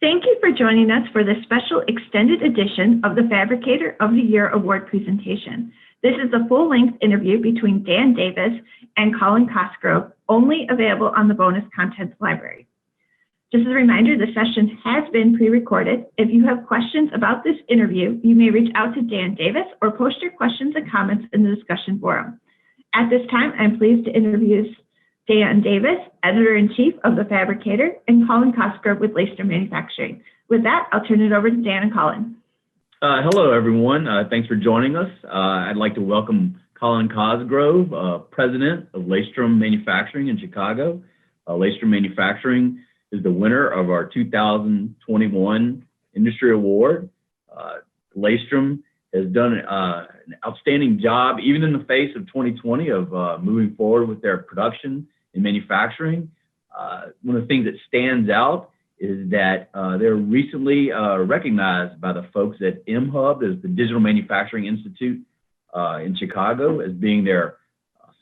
Thank you for joining us for this special extended edition of the Fabricator of the Year Award presentation. This is a full-length interview between Dan Davis and Colin Cosgrove, only available on the bonus contents library. Just as a reminder, the session has been pre-recorded. If you have questions about this interview, you may reach out to Dan Davis or post your questions and comments in the discussion forum. At this time, I'm pleased to introduce Dan Davis, Editor-in-Chief of The Fabricator, and Colin Cosgrove with Laystrom Manufacturing. With that, I'll turn it over to Dan and Colin. Hello, everyone. Thanks for joining us. I'd like to welcome Colin Cosgrove, President of Laystrom Manufacturing in Chicago. Laystrom Manufacturing is the winner of our 2021 Industry Award. Laystrom has done an outstanding job, even in the face of 2020, of moving forward with their production and manufacturing. One of the things that stands out is that they're recently recognized by the folks at MHub, as the Digital Manufacturing Institute in Chicago, as being their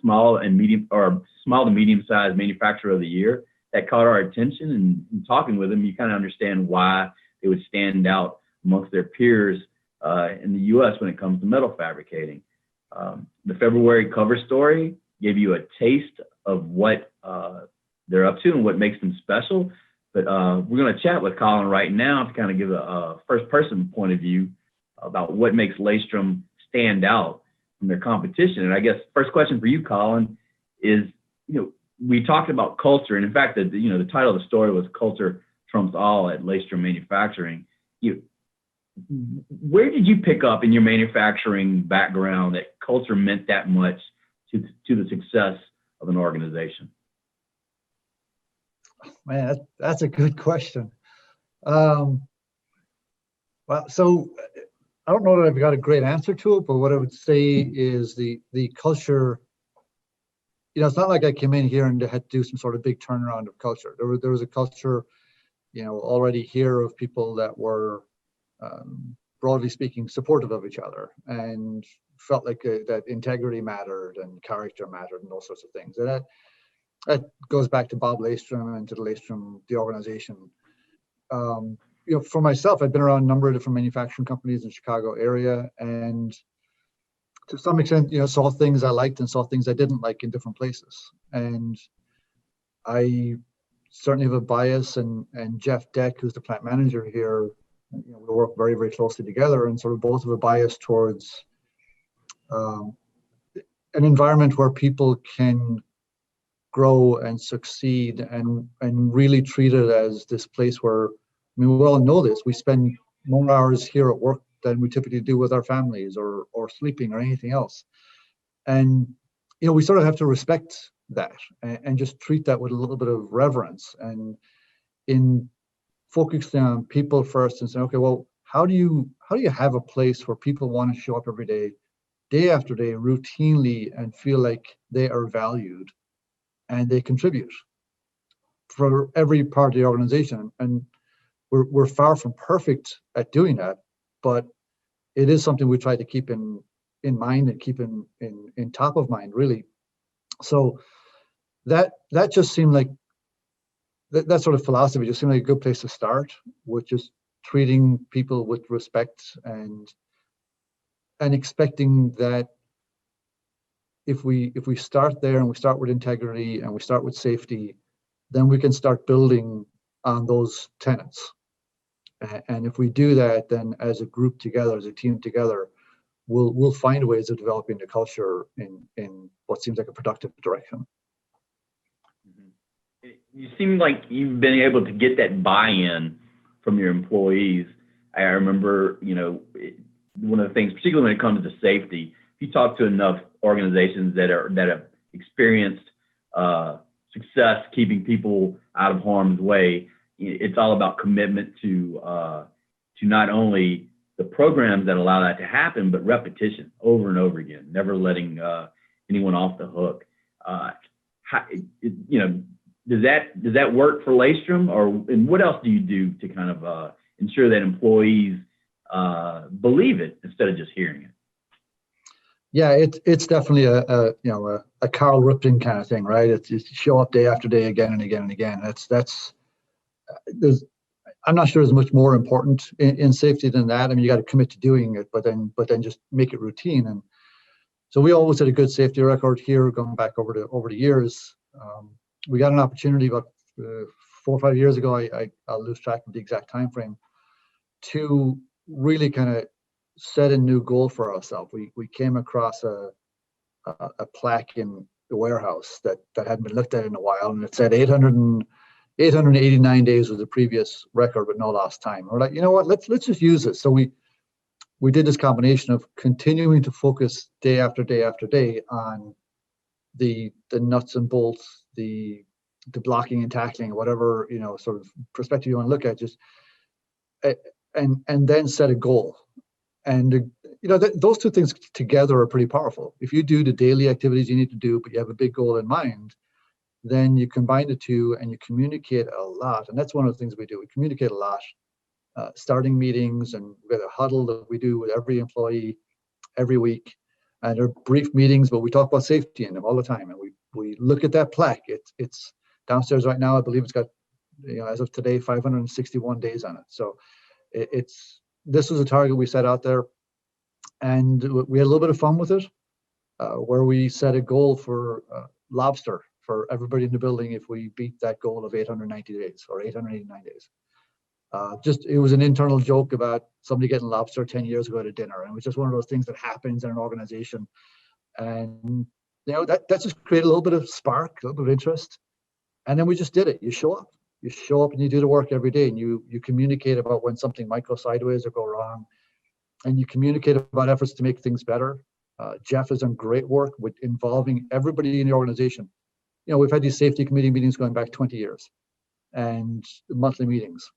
small to medium-sized manufacturer of the year. That caught our attention, and in talking with them, you kind of understand why they would stand out amongst their peers in the U.S. when it comes to metal fabricating. The February cover story gave you a taste of what they're up to and what makes them special. But we're going to chat with Colin right now to kind of give a first-person point of view about what makes Laystrom stand out from their competition. And I guess first question for you, Colin, is, we talked about culture, and in fact, the title of the story was "Culture Trumps All" at Laystrom Manufacturing. Where did you pick up in your manufacturing background that culture meant that much to the success of an organization? Man, that's a good question. Well, so I don't know that I've got a great answer to it, but what I would say is the culture. It's not like I came in here and had to do some sort of big turnaround of culture. There was a culture, already here of people that were, broadly speaking, supportive of each other and felt like that integrity mattered and character mattered and those sorts of things. And that goes back to Bob Laystrom and to the Laystrom, the organization. For myself, I've been around a number of different manufacturing companies in the Chicago area, and to some extent, saw things I liked and saw things I didn't like in different places. And I certainly have a bias, and Jeff Deck, who's the plant manager here, we work very, very closely together, and sort of both have a bias towards an environment where people can grow and succeed and really treat it as this place where, we all know this, we spend more hours here at work than we typically do with our families or sleeping or anything else. And, we sort of have to respect that and just treat that with a little bit of reverence, and in focusing on people first and saying, okay, well, how do you have a place where people want to show up every day after day, routinely, and feel like they are valued and they contribute for every part of the organization? And we're far from perfect at doing that, but it is something we try to keep in mind and keep in top of mind, really. So that just seemed like that sort of philosophy just seemed like a good place to start, with just treating people with respect and expecting that if we start there and we start with integrity and we start with safety, then we can start building on those tenets. And if we do that, then as a group together, as a team together, we'll find ways of developing the culture in what seems like a productive direction. You seem like you've been able to get that buy-in from your employees. I remember, one of the things, particularly when it comes to safety, if you talk to enough organizations that have experienced success keeping people out of harm's way, it's all about commitment to not only the programs that allow that to happen, but repetition over and over again, never letting anyone off the hook. Does that work for Laystrom, and what else do you do to kind of ensure that employees believe it instead of just hearing it? Yeah, it's definitely a Carl Ripken kind of thing, right? It's show up day after day, again and again and again. I'm not sure is much more important in safety than that. I mean, you got to commit to doing it, but then just make it routine. And so we always had a good safety record here, going back over the years. We got an opportunity about 4 or 5 years ago. I'll lose track of the exact time frame, to really kind of set a new goal for ourselves. We came across a plaque in the warehouse that hadn't been looked at in a while, and it said 889 days was the previous record with no lost time. We're like, you know what, let's just use it. So we did this combination of continuing to focus day after day after day on the nuts and bolts, the blocking and tackling, whatever, you know, sort of perspective you want to look at, just and then set a goal. And you know, those two things together are pretty powerful. If you do the daily activities you need to do, but you have a big goal in mind, then you combine the two and you communicate a lot. And that's one of the things we do. We communicate a lot, starting meetings, and we have a huddle that we do with every employee every week. And they're brief meetings, but we talk about safety in them all the time. And we look at that plaque. It's downstairs right now. I believe it's got, you know, as of today, 561 days on it. So this was a target we set out there, and we had a little bit of fun with it, where we set a goal for lobster for everybody in the building if we beat that goal of 890 days or 889 days. It was an internal joke about somebody getting lobster 10 years ago at a dinner, and it was just one of those things that happens in an organization. And you know, that just created a little bit of spark, a little bit of interest. And then we just did it. You show up and you do the work every day, and you communicate about when something might go sideways or go wrong, and you communicate about efforts to make things better. Jeff has done great work with involving everybody in the organization. You know, we've had these safety committee meetings going back 20 years, and monthly meetings,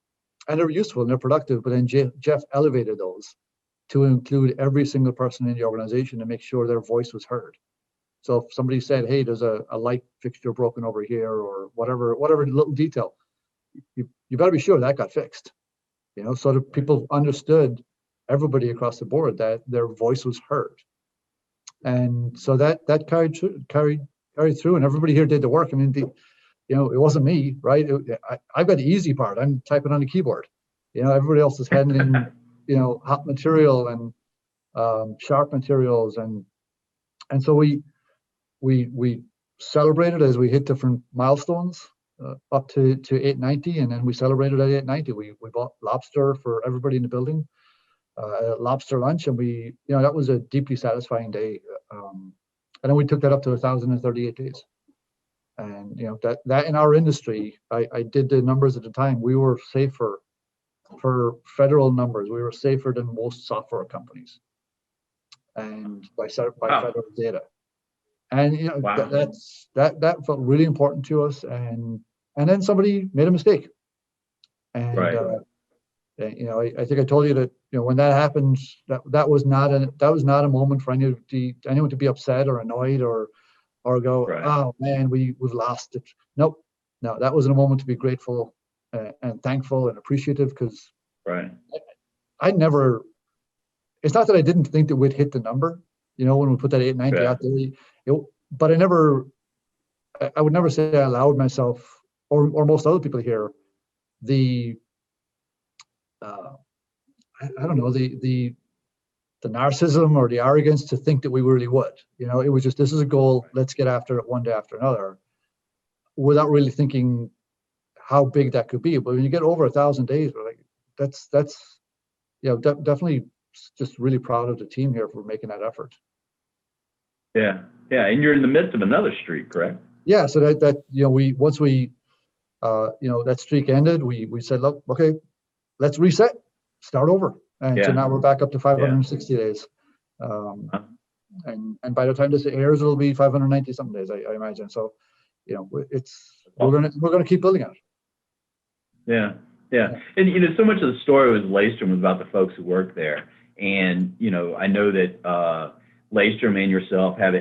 and they're useful and they're productive. But then Jeff elevated those to include every single person in the organization to make sure their voice was heard. So if somebody said, hey, there's a light fixture broken over here, or whatever little detail, you better be sure that got fixed. You know, so that people understood, everybody across the board, that their voice was heard. And so that carried through, and everybody here did the work. I mean, you know, it wasn't me, right? I've got the easy part. I'm typing on the keyboard. You know, everybody else is handling, you know, hot material and sharp materials, and so we celebrated as we hit different milestones up to 890, and then we celebrated at 890. We bought lobster for everybody in the building, lobster lunch, and you know, that was a deeply satisfying day. And then we took that up to 1,038 days. And you know, that in our industry, I did the numbers at the time. We were safer, for federal numbers, we were safer than most software companies, and by federal data. And you know, Wow. that felt really important to us. And then somebody made a mistake, and Right. You know, I think I told you that, you know, when that happened, that was not a moment for anyone to be upset or annoyed or go, right, oh man, we've lost it. No, that wasn't a moment to be grateful and thankful and appreciative, because right. I never. It's not that I didn't think that we'd hit the number, you know, when we put that 890 out there. But I would never say I allowed myself, or most other people here, the I don't know, the narcissism or the arrogance to think that we really would. You know, it was just, this is a goal, let's get after it one day after another, without really thinking how big that could be. But when you get over 1,000 days, we're like, that's you know, definitely just really proud of the team here for making that effort. Yeah, and you're in the midst of another streak, correct? Yeah, so that you know, once we you know, that streak ended, we said, look, okay, let's reset, start over. And so now we're back up to 560 days. And by the time this airs, it'll be 590 something days, I imagine. So, you know, we're gonna keep building on it. Yeah. And you know, so much of the story with Laystrom was about the folks who work there. And you know, I know that Laystrom and yourself have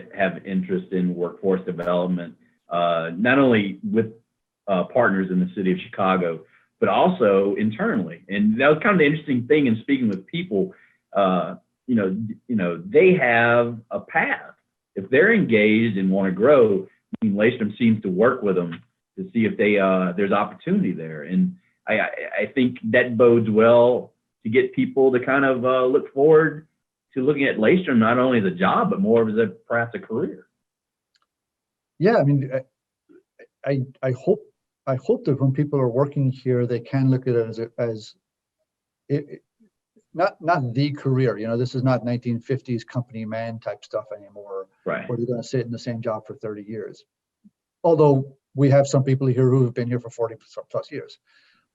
interest in workforce development, not only with partners in the city of Chicago, but also internally. And that was kind of the interesting thing in speaking with people. You know, they have a path. If they're engaged and want to grow, I mean, Laystrom seems to work with them to see if there's opportunity there. And I think that bodes well to get people to kind of look forward to looking at Laystrom not only as a job, but more as perhaps a career. Yeah, I mean, I hope that when people are working here, they can look at it as not the career. You know, this is not 1950s company man type stuff anymore, Right. where you're going to sit in the same job for 30 years. Although we have some people here who have been here for 40 plus years.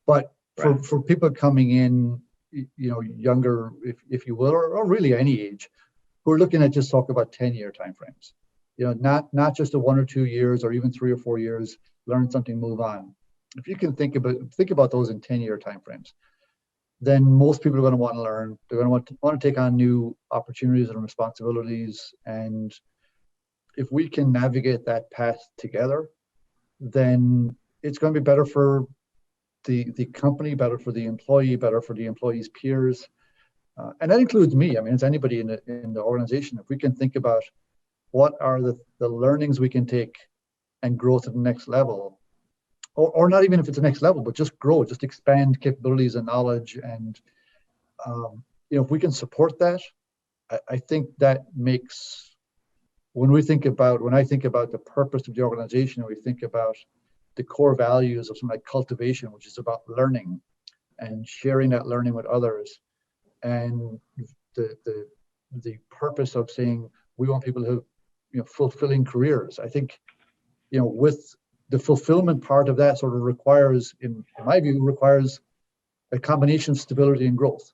But for people coming in, you know, younger, if you will, or really any age, who are looking at just talk about 10-year timeframes. You know, not just a 1 or 2 years or even 3 or 4 years, learn something, move on. If you can think about those in 10-year timeframes, then most people are going to want to learn. They're going to want to take on new opportunities and responsibilities. And if we can navigate that path together, then it's going to be better for the company, better for the employee, better for the employee's peers. And that includes me. I mean, it's anybody in the organization. If we can think about what are the learnings we can take and grow to the next level, or not even if it's the next level, but just grow, just expand capabilities and knowledge. And, you know, if we can support that, I think that makes, when I think about the purpose of the organization, and we think about the core values of something like cultivation, which is about learning and sharing that learning with others, and the purpose of saying we want people to have, you know, fulfilling careers. I think, you know, with the fulfillment part of that sort of requires, in my view, requires a combination of stability and growth,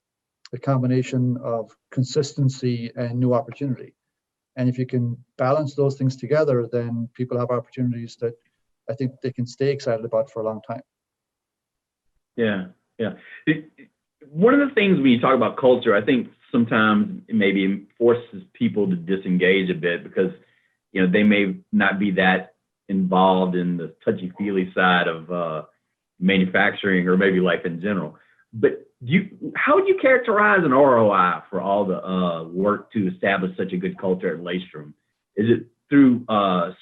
a combination of consistency and new opportunity. And if you can balance those things together, then people have opportunities that I think they can stay excited about for a long time. Yeah. One of the things when you talk about culture, I think sometimes it maybe forces people to disengage a bit because, you know, they may not be that involved in the touchy-feely side of manufacturing or maybe life in general. But how would you characterize an ROI for all the work to establish such a good culture at Laystrom? Is it through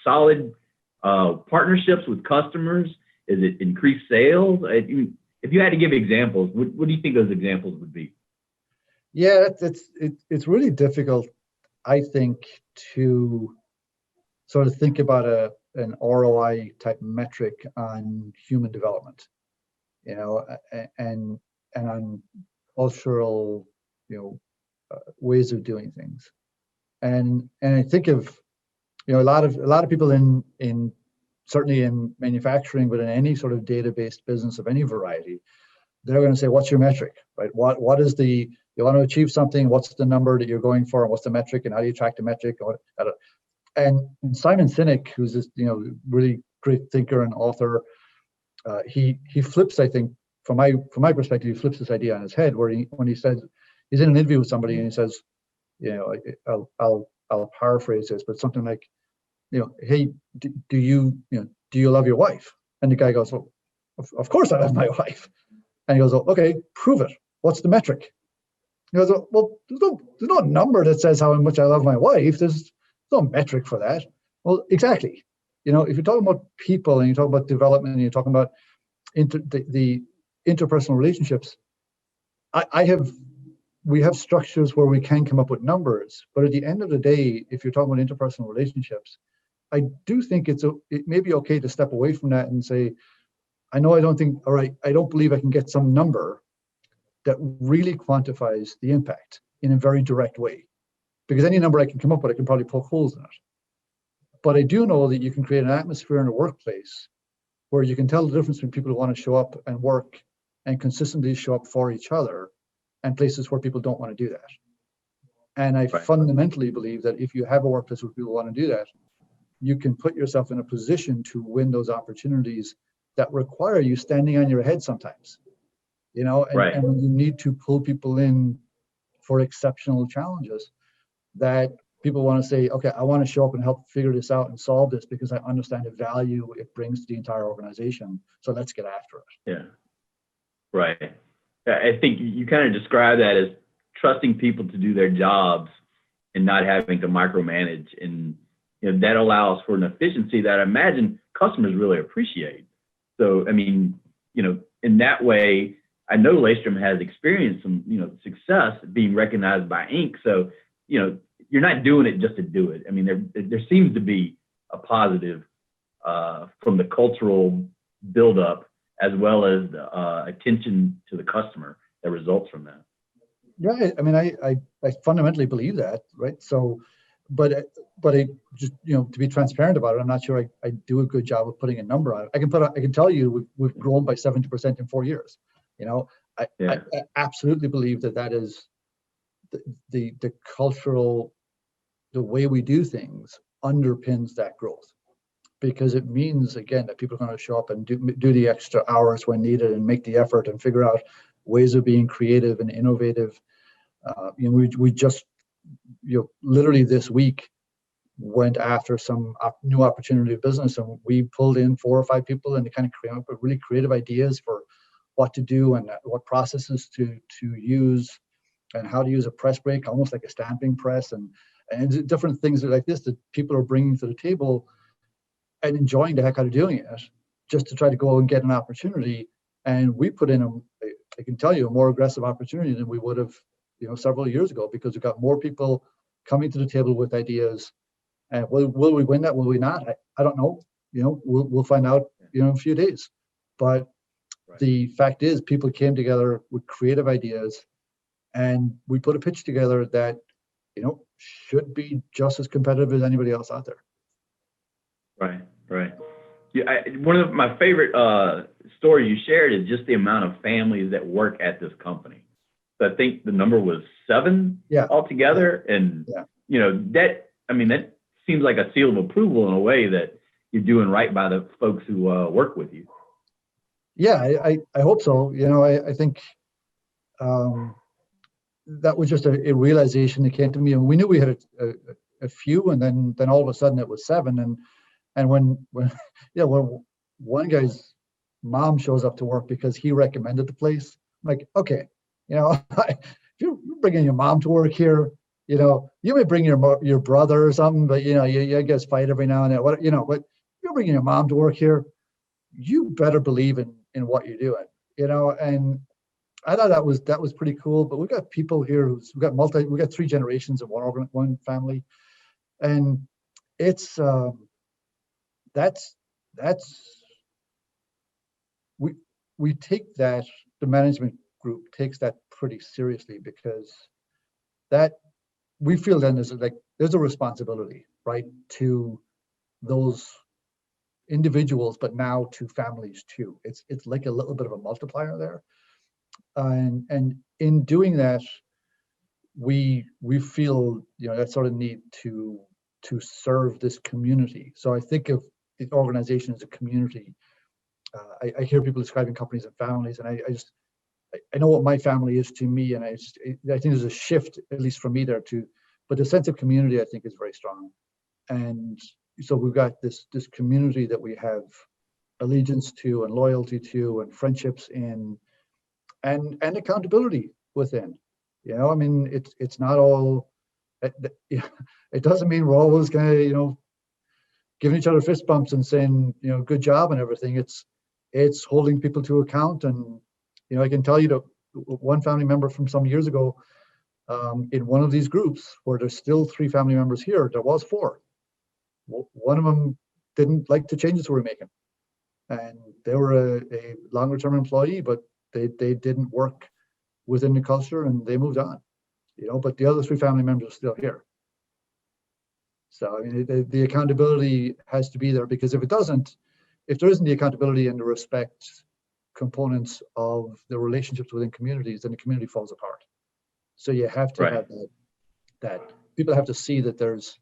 solid partnerships with customers? Is it increased sales? If you had to give examples, what do you think those examples would be? Yeah, it's really difficult, I think, to sort of think about an ROI type metric on human development, you know, and on cultural, you know, ways of doing things. And I think of, you know, a lot of people in certainly in manufacturing, but in any sort of data-based business of any variety, they're going to say, what's your metric, right? What is you want to achieve something, what's the number that you're going for, and what's the metric, and how do you track the metric? And Simon Sinek, who's this, you know, really great thinker and author, he flips, I think, from my perspective, he flips this idea on his head, where when he says, he's in an interview with somebody and he says, you know, I'll paraphrase this, but something like, you know, hey, do you love your wife? And the guy goes, well, of course I love my wife. And he goes, oh, okay, prove it. What's the metric? He goes, well, there's no number that says how much I love my wife. There's no metric for that. Well, exactly. You know, if you're talking about people and you're talking about development and you're talking about the interpersonal relationships, we have structures where we can come up with numbers, but at the end of the day, if you're talking about interpersonal relationships, I do think it may be okay to step away from that and say, I don't believe I can get some number that really quantifies the impact in a very direct way. Because any number I can come up with, I can probably poke holes in it. But I do know that you can create an atmosphere in a workplace where you can tell the difference between people who want to show up and work and consistently show up for each other and places where people don't want to do that. And I fundamentally believe that if you have a workplace where people want to do that, you can put yourself in a position to win those opportunities that require you standing on your head sometimes, you know, and when you need to pull people in for exceptional challenges, that people want to say, okay, I want to show up and help figure this out and solve this because I understand the value it brings to the entire organization. So let's get after it. Yeah, right. I think you kind of describe that as trusting people to do their jobs and not having to micromanage. And you know, that allows for an efficiency that I imagine customers really appreciate. So, I mean, you know, in that way, I know Laystrom has experienced some, success being recognized by Inc. So, you're not doing it just to do it. I mean, there seems to be a positive from the cultural buildup as well as the attention to the customer that results from that. Yeah, I mean, I fundamentally believe that, right? So, but I just, to be transparent about it, I'm not sure I do a good job of putting a number on it. I can tell you we've grown by 70% in 4 years. I absolutely believe that is the cultural, the way we do things underpins that growth, because it means, again, that people are going to show up and do the extra hours when needed and make the effort and figure out ways of being creative and innovative. We just, literally this week went after some new opportunity of business, and we pulled in 4 or 5 people and to kind of create up really creative ideas for what to do and what processes to use and how to use a press brake, almost like a stamping press, and different things like this that people are bringing to the table and enjoying the heck out of doing it, just to try to go and get an opportunity. And we put in I can tell you, a more aggressive opportunity than we would have, several years ago, because we've got more people coming to the table with ideas. And will we win that? Will we not? I don't know. We'll find out, in a few days. But the fact is, people came together with creative ideas, and we put a pitch together that, should be just as competitive as anybody else out there. Right. Yeah, one of my favorite stories you shared is just the amount of families that work at this company. So I think the number was 7 altogether, and that seems like a seal of approval in a way that you're doing right by the folks who work with you. Yeah, I hope so. I think that was just a realization that came to me, and we knew we had a few, and then all of a sudden it was 7, and when one guy's mom shows up to work because he recommended the place, I'm like, okay, if you're bringing your mom to work here, you may bring your brother or something, but you guys fight every now and then. But if you're bringing your mom to work here, you better believe in what you're doing, And I thought that was pretty cool. But we've got people here we've got 3 generations of one family, and it's we take that, the management group takes that pretty seriously, because that we feel then there's a responsibility, right, to those individuals, but now to families too. It's like a little bit of a multiplier there, and in doing that, we feel that sort of need to serve this community. So I think of the organization as a community. I hear people describing companies and families, and I know what my family is to me, and I think there's a shift, at least for me, there too. But the sense of community, I think, is very strong, and so we've got this community that we have allegiance to and loyalty to and friendships in, and accountability within. It's not all. It doesn't mean we're always going to giving each other fist bumps and saying good job and everything. It's holding people to account, and I can tell you that one family member from some years ago, in one of these groups where there's still 3 family members here, there was 4. One of them didn't like the changes we were making, and they were a longer term employee, but they didn't work within the culture, and they moved on. But the other 3 family members are still here. So the accountability has to be there, because if there isn't the accountability and the respect components of the relationships within communities, then the community falls apart. So you have to have that people have to see that there's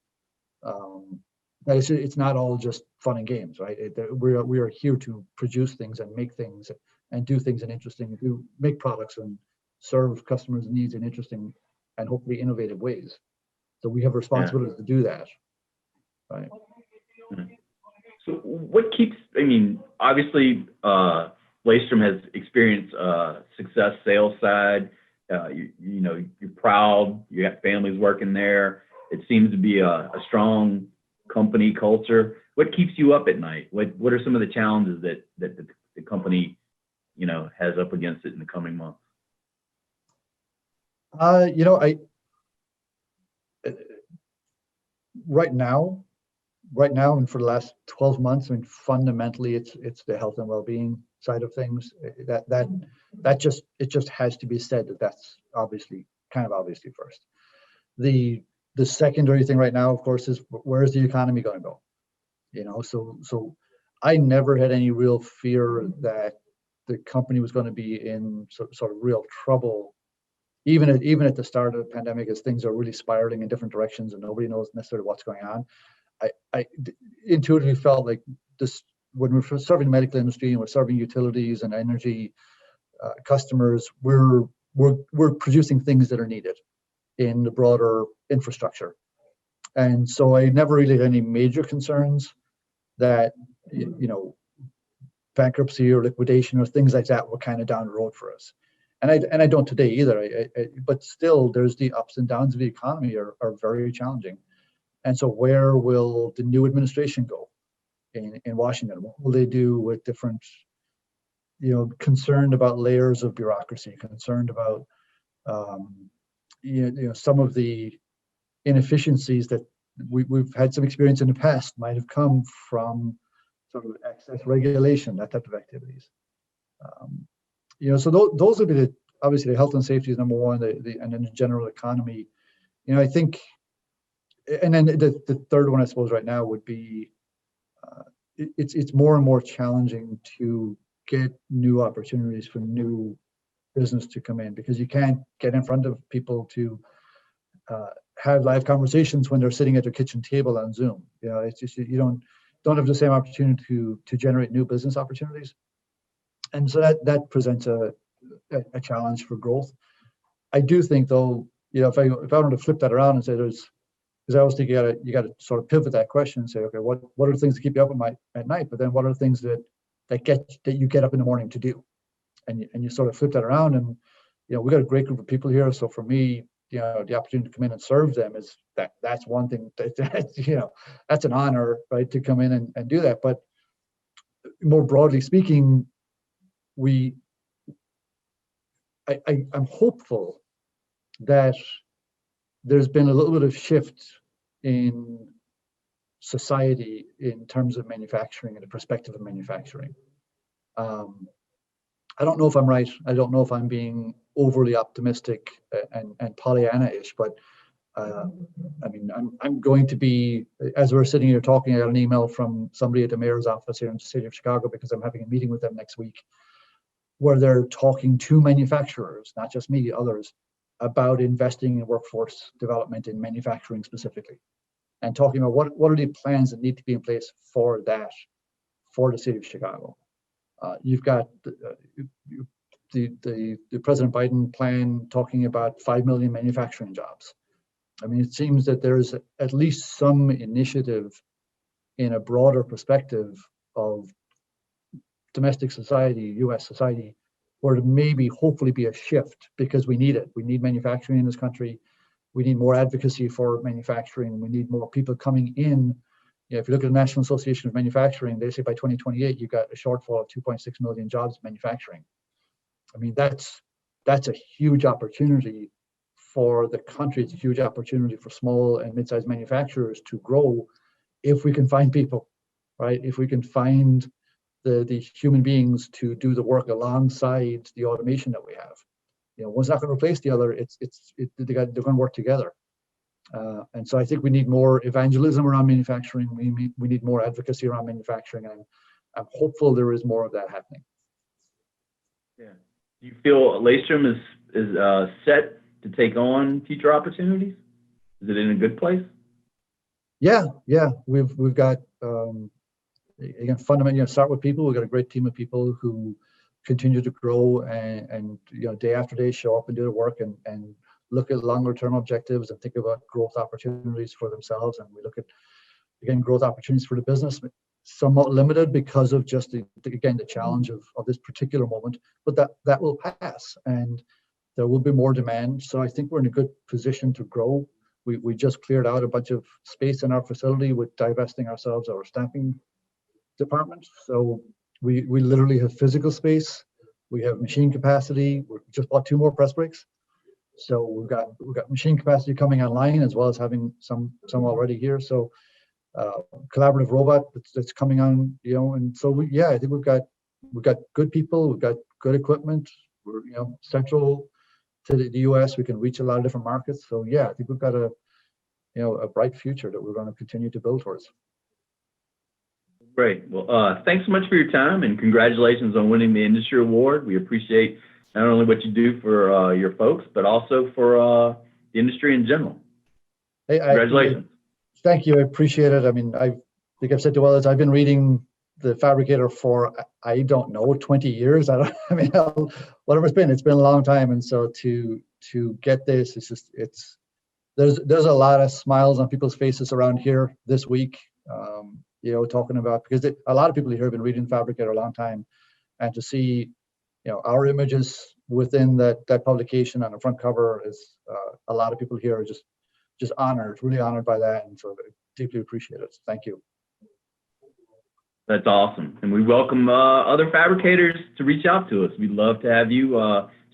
that it's not all just fun and games, right? We are here to produce things and make things and do things in interesting, make products and serve customers' needs in interesting and hopefully innovative ways. So we have a responsibility to do that, right? So what keeps, obviously, Laystrom has experienced success sales side. You're proud, you have families working there. It seems to be a strong company culture. What keeps you up at night? What are some of the challenges that the company has up against it in the coming months? Right now, and for the last 12 months, I mean, fundamentally, it's the health and well-being side of things. It just has to be said that's obviously first. The secondary thing right now, of course, is where is the economy going to go? So I never had any real fear that the company was going to be in sort of real trouble, even at the start of the pandemic, as things are really spiraling in different directions and nobody knows necessarily what's going on. I intuitively felt like this, when we're serving the medical industry and we're serving utilities and energy customers, we're producing things that are needed in the broader infrastructure. And so I never really had any major concerns that, bankruptcy or liquidation or things like that were kind of down the road for us. And I don't today either. But still, there's the ups and downs of the economy are very challenging. And so where will the new administration go in Washington? What will they do with different, concerned about layers of bureaucracy, concerned about, some of the inefficiencies that we've had some experience in the past might have come from sort of excess regulation, that type of activities. So those would be obviously the health and safety is number one, and then the general economy. I think, and then the third one, I suppose, right now would be it's more and more challenging to get new opportunities for new business to come in, because you can't get in front of people to have live conversations when they're sitting at their kitchen table on Zoom. It's just you don't have the same opportunity to generate new business opportunities, and so that presents a challenge for growth. I do think, though, if I were to flip that around and say because I always think you got to sort of pivot that question and say, okay, what are the things that keep you up at night? But then what are the things that you get up in the morning to do? And you sort of flip that around, and we got a great group of people here. So for me, the opportunity to come in and serve them is that's one thing that's an honor, right, to come in and do that. But more broadly speaking, I'm hopeful that there's been a little bit of shift in society in terms of manufacturing and the perspective of manufacturing. I don't know if I'm right. I don't know if I'm being overly optimistic and Pollyanna-ish, but I'm going to be, as we're sitting here talking, I got an email from somebody at the mayor's office here in the city of Chicago, because I'm having a meeting with them next week, where they're talking to manufacturers, not just me, others, about investing in workforce development in manufacturing specifically, and talking about what are the plans that need to be in place for that, for the city of Chicago. You've got the President Biden plan talking about 5 million manufacturing jobs. I mean, it seems that there's at least some initiative in a broader perspective of domestic society, U.S. society, where there maybe hopefully be a shift, because we need it. We need manufacturing in this country. We need more advocacy for manufacturing. We need more people coming in. If you look at the National Association of Manufacturing, they say by 2028, you've got a shortfall of 2.6 million jobs in manufacturing. I mean, that's a huge opportunity for the country. It's a huge opportunity for small and mid-sized manufacturers to grow if we can find people, right? If we can find the human beings to do the work alongside the automation that we have. One's not going to replace the other. They're going to work together. And so I think we need more evangelism around manufacturing. We need more advocacy around manufacturing, and I'm hopeful there is more of that happening. Yeah. Do you feel Laystrom is set to take on future opportunities? Is it in a good place? Yeah. We've got again, fundamentally, start with people. We've got a great team of people who continue to grow and day after day show up and do the work and look at longer term objectives and think about growth opportunities for themselves. And we look at, again, growth opportunities for the business, somewhat limited because of just the challenge of this particular moment, but that will pass and there will be more demand. So I think we're in a good position to grow. We just cleared out a bunch of space in our facility with divesting ourselves of our stamping department. So we literally have physical space We have machine capacity. We just bought 2 more press brakes. So we've got machine capacity coming online, as well as having some already here. So collaborative robot that's coming on, and so I think we've got good people, we've got good equipment. We're central to the US. We can reach a lot of different markets. So I think we've got a bright future that we're going to continue to build towards. Great. Well, thanks so much for your time, and congratulations on winning the industry award. We appreciate not only what you do for your folks, but also for the industry in general. Hey, Congratulations. Thank you. I appreciate it. I mean, I think I've said to others, I've been reading the Fabricator for, I don't know, 20 years. Whatever it's been a long time. And so to get this, there's a lot of smiles on people's faces around here this week, talking about, because a lot of people here have been reading Fabricator a long time, and to see, our images within that publication on the front cover is, a lot of people here are just honored, really honored by that, and so I deeply appreciate it. Thank you. That's awesome. And we welcome other fabricators to reach out to us. We'd love to have you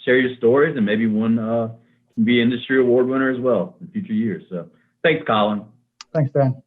share your stories, and maybe one can be industry award winner as well in future years. So thanks, Colin. Thanks, Dan.